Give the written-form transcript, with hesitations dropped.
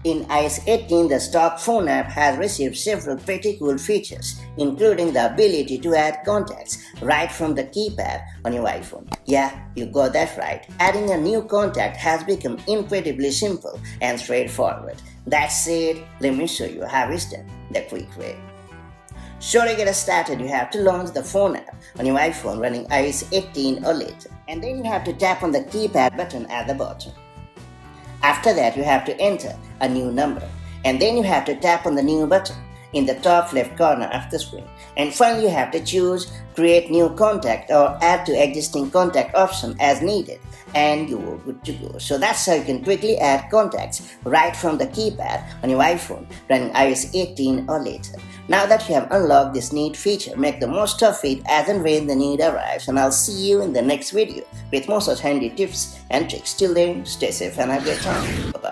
In iOS 18, the stock phone app has received several pretty cool features, including the ability to add contacts right from the keypad on your iPhone. Yeah, you got that right. Adding a new contact has become incredibly simple and straightforward. That said, let me show you how it's done the quick way. So to get us started, you have to launch the phone app on your iPhone running iOS 18 or later, and then you have to tap on the keypad button at the bottom. After that, you have to enter a new number, and then you have to tap on the new button in the top left corner of the screen. And finally, you have to choose create new contact or add to existing contact option as needed, and you are good to go. So that's how you can quickly add contacts right from the keypad on your iPhone running iOS 18 or later. Now that you have unlocked this neat feature, make the most of it as and when the need arrives, and I'll see you in the next video with more such handy tips and tricks. Till then, stay safe and have a great time. Bye-bye.